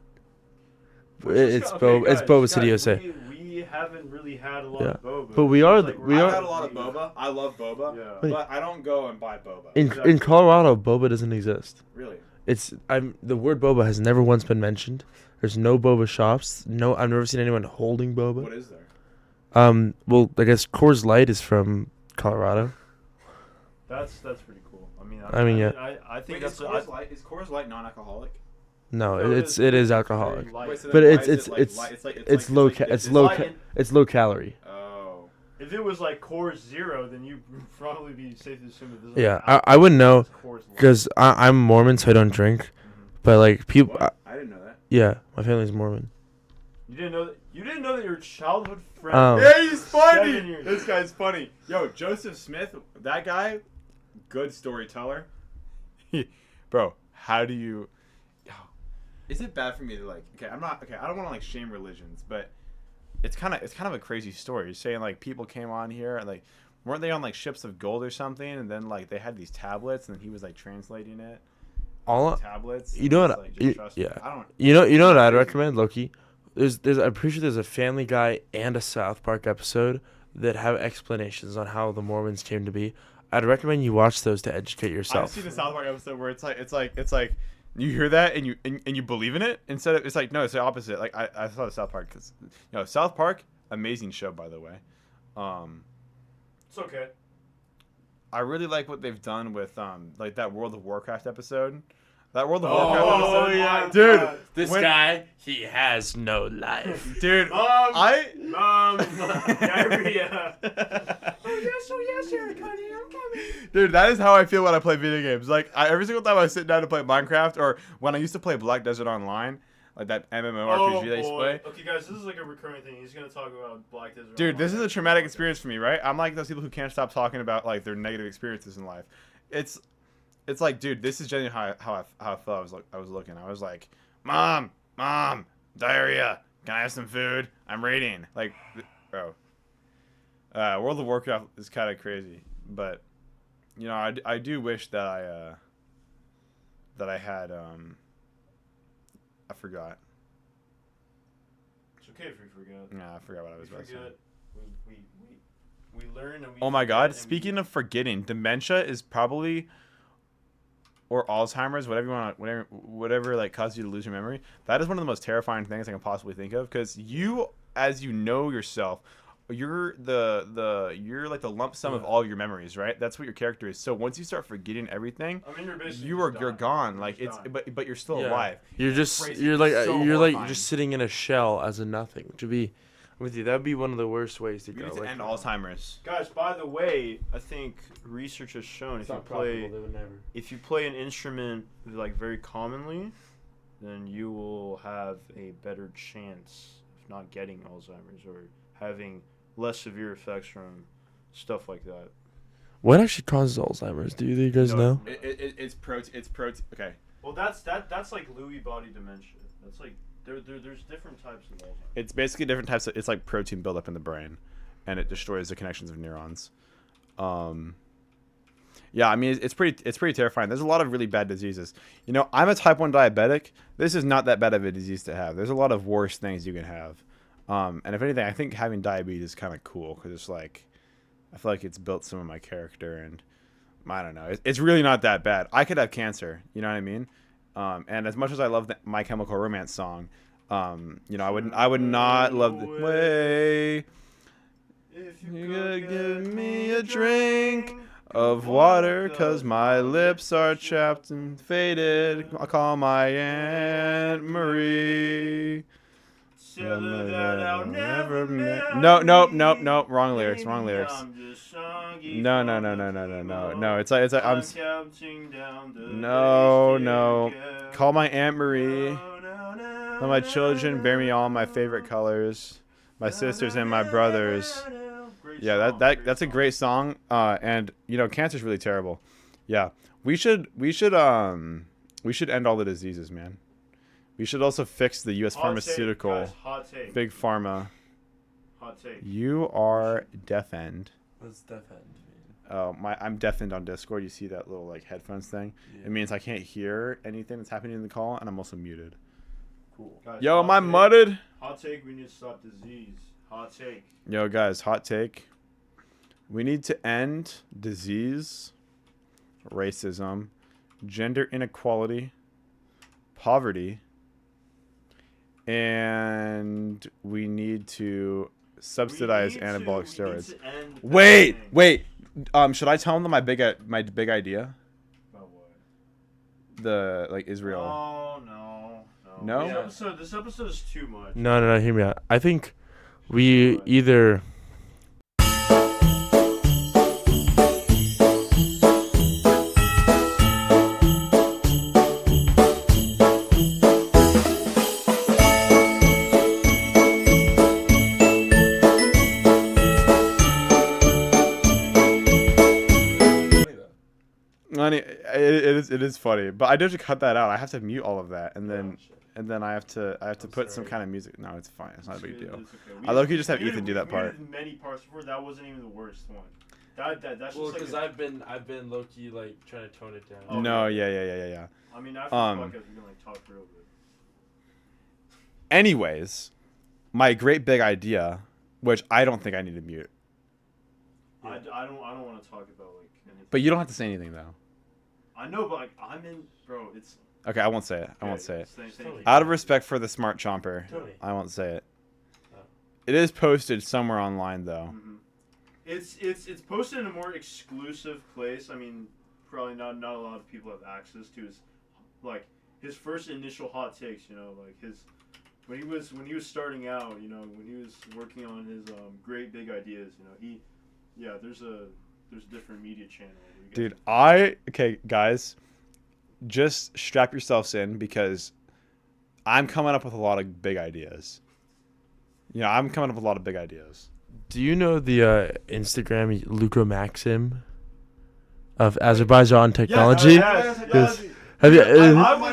it's Boba City USA. We haven't really had a lot Yeah. of boba. But we are It's the- like we we're are- I've had a lot of boba. I love boba, Yeah. Wait. but I don't go and buy boba. In Colorado, boba doesn't exist. Really? The word boba has never once been mentioned. There's no boba shops. No, I've never seen anyone holding boba. What is there? Well, I guess Coors Light is from Colorado. That's pretty cool. Yeah. I think Wait, that's is Coors Light non-alcoholic? No, No, it is alcoholic. very light. Wait, so But then it's why is it's it, like, it's light? it's low light. it's low calorie. Oh. If it was like Coors Zero, then you'd probably be safe to assume that this is Yeah, like I wouldn't know It's Coors Light. because I'm Mormon, so I don't drink. Mhm. But like people, What? I didn't know that. yeah, my family's Mormon. You didn't know that your childhood friend. Oh. Yeah, he's 7 years. This guy's funny. Yo, Joseph Smith, that guy, good storyteller. Bro, how do you? Yo, is it bad for me to like? Okay, I don't want to like shame religions, but it's kind of a crazy story. You're saying like people came on here and like weren't they on like ships of gold or something, and then like they had these tablets, and then he was like translating it. All Tablets. you know and what? it's, like, just trust me. Yeah, I don't. you know what I'd crazy. recommend, Loki. I'm pretty sure there's a Family Guy and a South Park episode that have explanations on how the Mormons came to be. I'd recommend you watch those to educate I've yourself. seen the South Park episode where it's like you hear that and you believe in it instead of it's like no, it's the opposite. Like I saw the South Park because South Park, amazing show by the way. It's okay. I really like what they've done with like that World of Warcraft episode. That World of Warcraft episode, yeah, dude. This when- guy, he has no life. dude. Mom, diarrhea. Dude, that is how I feel when I play video games. Like every single time I sit down to play Minecraft, or when I used to play Black Desert Online, like that MMORPG that I used to play. Okay, guys, this is like a recurring thing. He's gonna talk about Black Desert. Dude, this is Online. a traumatic experience for me, right? I'm like those people who can't stop talking about like their negative experiences in life. It's like, dude, this is genuinely how I felt. I was looking. I was like, mom, diarrhea. Can I have some food? I'm reading. Like, bro. World of Warcraft is kind of crazy, but I do wish that I had I forgot. It's okay if we forget. Yeah, I forgot what I was about to say. We learn and we. Oh my forget God! and Speaking of forgetting, dementia is probably, or Alzheimer's, whatever you want, whatever like causes you to lose your memory. That is one of the most terrifying things I can possibly think of, because you, as you know yourself, you're you're like the lump sum of all your memories, right? That's what your character is. So once you start forgetting everything, I mean, you're basically you're just dying. gone. You're Like just it's dying. but you're still Yeah. alive. You're just Crazy. you're like So you're horrifying. just sitting in a shell as a nothing, which would be with you. That'd be one of the worst ways to We go. need to like, end Alzheimer's. Guys, by the way, I think research has shown It's not profitable. They would never. if you play an instrument like very commonly, then you will have a better chance of not getting Alzheimer's or having less severe effects from stuff like that. What actually causes Alzheimer's? Do you guys know? It's protein. Okay, Well, that's like Lewy body dementia. That's like there's different types of Alzheimer's. It's basically different types of. It's like protein buildup in the brain, and it destroys the connections of neurons. Yeah, I mean it's pretty terrifying. There's a lot of really bad diseases. You know, I'm a type 1 diabetic. This is not that bad of a disease to have. There's a lot of worse things you can have. And if anything, I think having diabetes is kind of cool because it's like, I feel like it's built some of my character, and I don't know. It's really not that bad. I could have cancer. You know what I mean? And as much as I love the My Chemical Romance song, you know, I would not love the way. If You could give me a drink of water, 'cause my lips are chapped and faded. I'll call my Aunt Marie. Tell her that I'll never No. Wrong lyrics. No. It's like I'm. counting down the No. Call my Aunt Marie. Let my children bear me all my favorite colors. My sisters and my brothers. Yeah, that's a great song. And you know, cancer's really terrible. Yeah, we should end all the diseases, man. We should also fix the U.S. pharmaceutical. Hot take. Big pharma. Hot take. You are deafened. What's deaf end mean? Oh my! I'm deafened on Discord. You see that little like headphones thing? Yeah. It means I can't hear anything that's happening in the call, and I'm also muted. Cool. Guys, Yo, hot am I take. mudded? Hot take. We need to stop disease. Hot take. Yo, guys, hot take. We need to end disease, racism, gender inequality, poverty, and we need to subsidize anabolic steroids. Wait. Should I tell them my big idea? About what? The like Israel. Oh no. No? This episode is too much. No. Hear me out. I think we either. It is funny, but I do have to cut that out. I have to mute all of that, and then I have to put some kind of music. No, it's fine. It's not a big deal. I low-key just have Ethan do that part. Many parts before that wasn't even the worst one. That's Well, just because like I've been low key like trying to tone it down. Oh, No, yeah. yeah. I mean, after the podcast, we can like talk real good. Anyways, my great big idea, which I don't think I need to mute. I don't want to talk about like anything. But you don't have to say anything though. I know, but like I'm in, bro. It's Okay, I won't say it. I won't say it. Thank Totally. you. Out of respect for the smart Chomper, Tony. I won't say it. Oh. It is posted somewhere online though. Mhm. It's posted in a more exclusive place. I mean, probably not a lot of people have access to his like his first initial hot takes. You know, like his when he was starting out. You know, when he was working on his great big ideas. You know, there's a different media channel. where you guys- Dude, okay, guys, just strap yourselves in because I'm coming up with a lot of big ideas. You know, I'm coming up with a lot of big ideas. Do you know the Instagram Luka Maxim of Azerbaijan Technology? Yes. Have you? I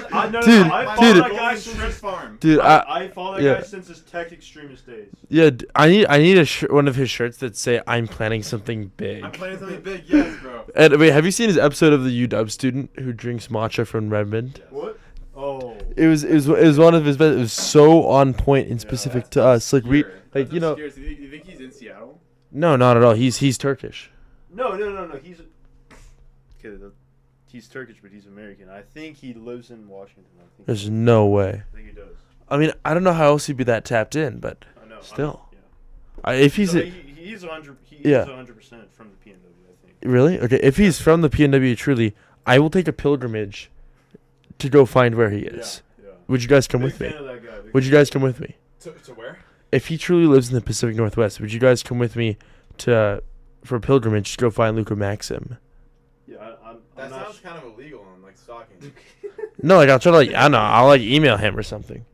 Dude, follow dude. that guy since Dude, I follow that yeah. guy since his tech extremist days. yeah, I need one of his shirts that say "I'm planning something big." I'm planning something big, yes, bro. And wait, have you seen his episode of the UW student who drinks matcha from Redmond? What? Oh. It was one of his best. It was so on point and specific to us. Like you know. Do you think he's in Seattle? No, not at all. He's Turkish. No. He's he's Turkish, but he's American. I think he lives in Washington. There's no way. I think he does. I mean, I don't know how else he'd be that tapped in, but I know. still, Yeah. if he's So a, he's 100. He Yeah. is 100% from the PNW. I think. really okay, if he's from the PNW, truly, I will take a pilgrimage to go find where he is. Yeah. Would you guys come Big with me? fan of that guy. Big Would you fan. guys come with me? To where? If he truly lives in the Pacific Northwest, would you guys come with me to for a pilgrimage to go find Luka Maxim? Yeah, I'm That not sounds kind of illegal and like stalking. No, like I'll try to I don't know, I'll like email him or something.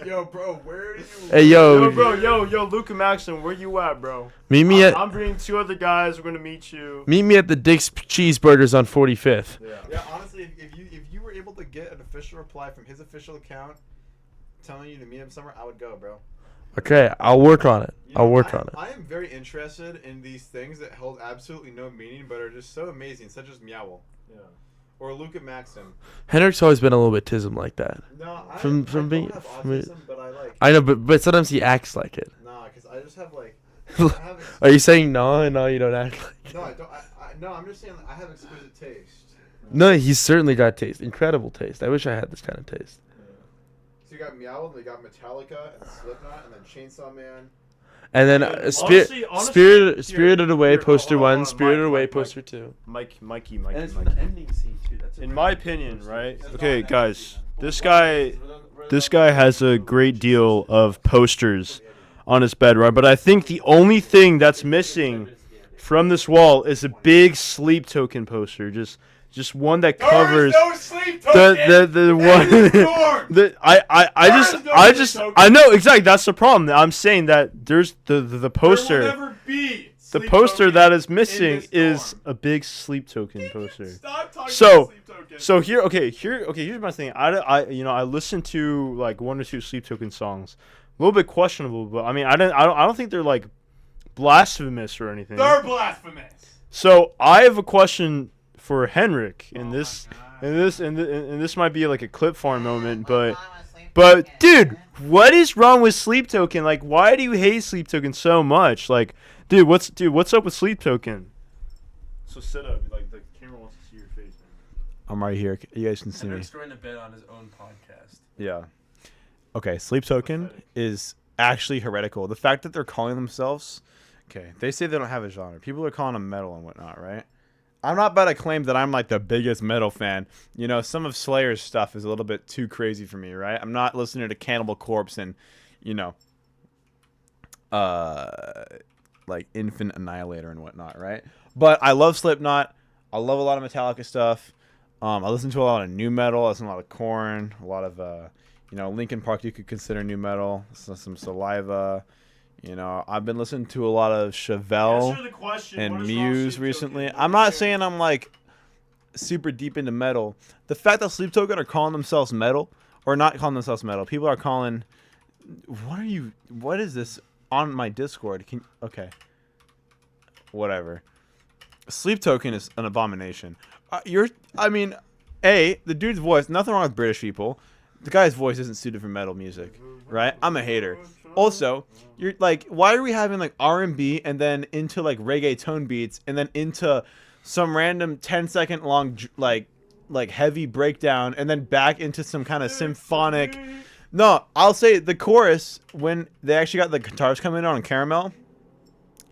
Yo, bro, where are you? Hey Yo, bro, yo, Luka Maxim, where you at, bro? meet me at I'm bringing 2 other guys. We're gonna meet you. the Dick's Cheeseburgers on 45th. Yeah, honestly, if you were able able to get an official reply from his official account telling you to meet him somewhere, I would go, bro. Okay, I'll work on it. You I'll know, work on it. I am very interested in these things that hold absolutely no meaning but are just so amazing, such as Meowl. Yeah. Or Luca Maxim. Henrik's always been a little bit tism like that. No, I From don't being- have from autism, but I like. I know, but sometimes he acts like it. Nah, because I just have like. I have Are you saying no? No, you don't act like. No, I don't. No, I'm just saying like, I have exquisite taste. No, he's certainly got taste. Incredible taste. I wish I had this kind of taste. So you got Meowl, and they got Metallica, and Slipknot, and then Chainsaw Man. And then Honestly, Spirited Away here, poster hold on, 1, Spirited Away Mike. poster 2. Mikey. ending scene too. That's In my opinion, right? Okay, guys, this guy has a great deal of posters on his bed, right? But I think the only thing that's missing from this wall is a big sleep token poster. Just one that covers There is no sleep token. the That is one. ignored. I know exactly. That's the problem. I'm saying that there's the poster. There will never be The sleep poster token that is in missing this is dorm. a big sleep token poster. Stop talking So- about sleep token. So here's my thing. I listened to like 1 or 2 sleep token songs. A little bit questionable, but I mean I don't think they're like blasphemous or anything. They're blasphemous. So I have a question for Henrik in this and this might be like a clip farm moment, but dude, what is wrong with Sleep Token? Like, why do you hate Sleep Token so much? Like, what's up with Sleep Token? So sit up, like the camera wants to see your face. I'm right here. You guys can see me. Henrik's going to bed on his own podcast. Yeah. Okay, Sleep Token is actually heretical. The fact that they're calling themselves, okay, they say they don't have a genre. People are calling them metal and whatnot, right? I'm not about to claim that I'm like the biggest metal fan. You know, some of Slayer's stuff is a little bit too crazy for me, right? I'm not listening to Cannibal Corpse and, you know, like Infant Annihilator and whatnot, right? But I love Slipknot. I love a lot of Metallica stuff. I listen to a lot of new metal. I listen to a lot of Korn, a lot of, you know, Linkin Park you could consider new metal. Some Saliva. You know, I've been listening to a lot of Chevelle and Muse recently. I'm not saying I'm like super deep into metal. The fact that Sleep Token are calling themselves metal, or not calling themselves metal, people are calling. What is this on my Discord? Okay. Whatever. Sleep Token is an abomination. The dude's voice. Nothing wrong with British people. The guy's voice isn't suited for metal music, right? I'm a hater. Also, you're like, why are we having like R&B and then into like reggae tone beats and then into some random 10-second long like heavy breakdown and then back into some kind of symphonic? No, I'll say the chorus when they actually got the guitars coming on Caramel,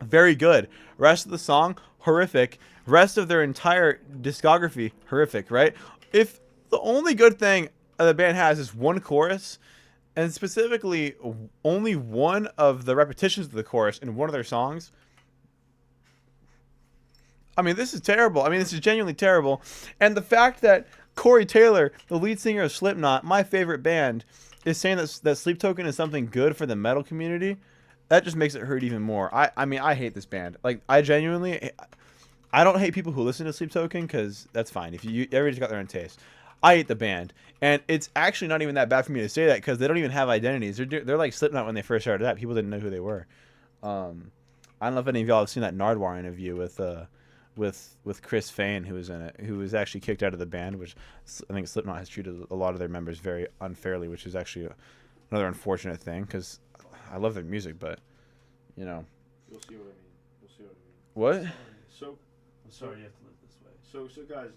very good. Rest of the song, horrific. Rest of their entire discography, horrific, right? If the only good thing the band has is one chorus, and specifically only one of the repetitions of the chorus in one of their songs, I mean, this is terrible. I mean, this is genuinely terrible. And the fact that Corey Taylor, the lead singer of Slipknot, my favorite band, is saying that Sleep Token is something good for the metal community, that just makes it hurt even more. I mean, I hate this band. Like, I don't hate people who listen to Sleep Token because that's fine. If everybody's got their own taste. I hate the band, and it's actually not even that bad for me to say that because they don't even have identities. They're like Slipknot when they first started out. People didn't know who they were. I don't know if any of y'all have seen that Nardwuar interview with Chris Fain, who was in it, who was actually kicked out of the band, which I think Slipknot has treated a lot of their members very unfairly, which is actually another unfortunate thing because I love their music, but you know. You'll see what I mean. What? So I'm sorry you have to live this way. So guys,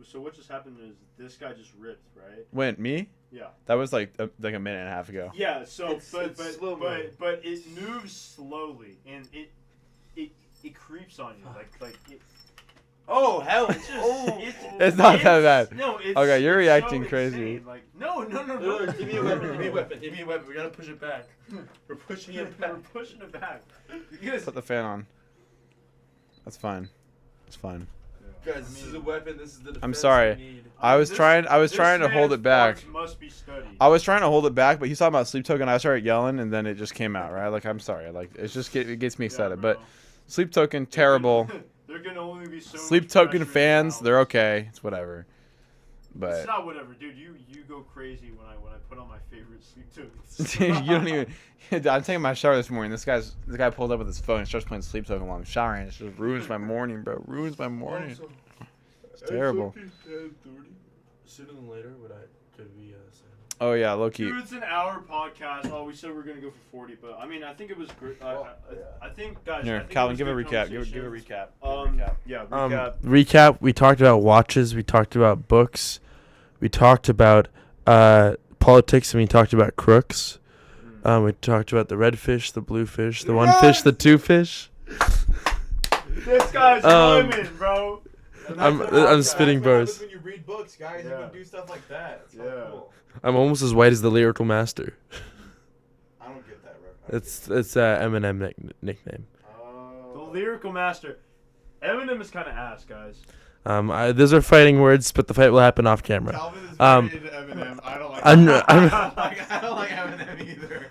so what just happened is this guy just ripped, right? When me? Yeah. That was like a minute and a half ago. Yeah. So It's slow moving. but it moves slowly and it creeps on you like it. Oh hell! It's just, It's not that bad. No, it's Okay, you're it's reacting so crazy. insane. Like no. Give me a weapon. Give me a weapon. Give me a weapon. We gotta push it back. We're pushing it back. We're pushing it back. Because Put the fan on. That's fine. It's fine. Guys, this is a weapon. This is the defense I'm sorry. we need. I was this- trying to this hold man's it back. parts Must be studied. I was trying to hold it back, but he's talking about Sleep Token. I started yelling, and then it just came out, right? Like, I'm sorry. Like, it gets me excited. But Sleep Token, terrible. There can only be so Sleep much Token pressure in fans, the they're house. okay. It's whatever. But It's not whatever, dude. You go crazy when I put on my favorite sleep tokens. you don't even. I'm taking my shower this morning. This guy pulled up with his phone and starts playing Sleep Token while I'm showering. It just ruins my morning, bro. Ruins my morning. It's terrible. Sooner than later, could we say? Oh yeah, Loki. Dude, it's an hour podcast. Oh, we said we were gonna go for 40, but I mean, I think it was great. I think, guys. Here, I think Calvin, it give a was recap. good Give a conversation. recap. Yeah, recap. Recap. We talked about watches. We talked about books. We talked about politics, and we talked about crooks. We talked about the red fish, the blue fish, the one fish, the two fish. This guy's rhyming, bro. I'm spitting That's bars. what happens when you read books, guys. You Yeah. can do stuff like that. It's so Yeah. cool. I'm almost as white as the lyrical master. I don't get that reference. It's Eminem nickname. The lyrical master. Eminem is kind of ass, guys. Those are fighting words, but the fight will happen off camera. Calvin is Um, very into Eminem. I don't like. I'm- I don't like Eminem either.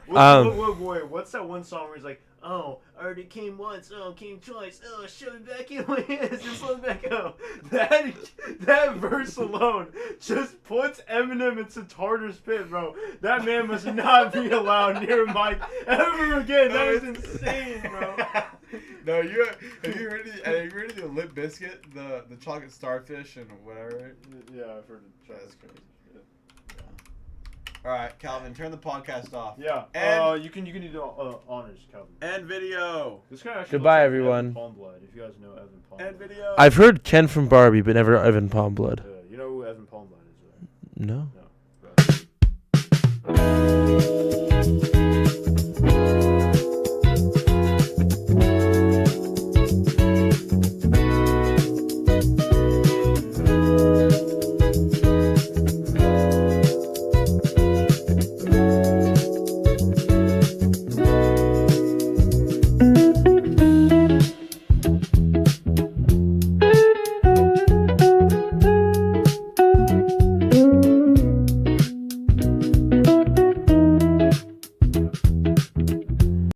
What's that one song where he's like, oh, I already came once, oh, came twice, oh, shove it back in my hands and slow it back out. That verse alone just puts Eminem into tartar spit, bro. That man must not be allowed near a mic ever again. That is insane, bro. No, have you heard of the Limp Biscuit, the chocolate starfish and whatever? Yeah, I've heard it. That's crazy. All right, Calvin, turn the podcast off. Yeah. And- You can do the honors, Calvin. End video. This guy actually Goodbye, looks like everyone. Evan Palmblood, if you guys know Evan Palmblood. End video. I've heard Ken from Barbie, but never Evan Palmblood. You know who Evan Palmblood is, right? No. No.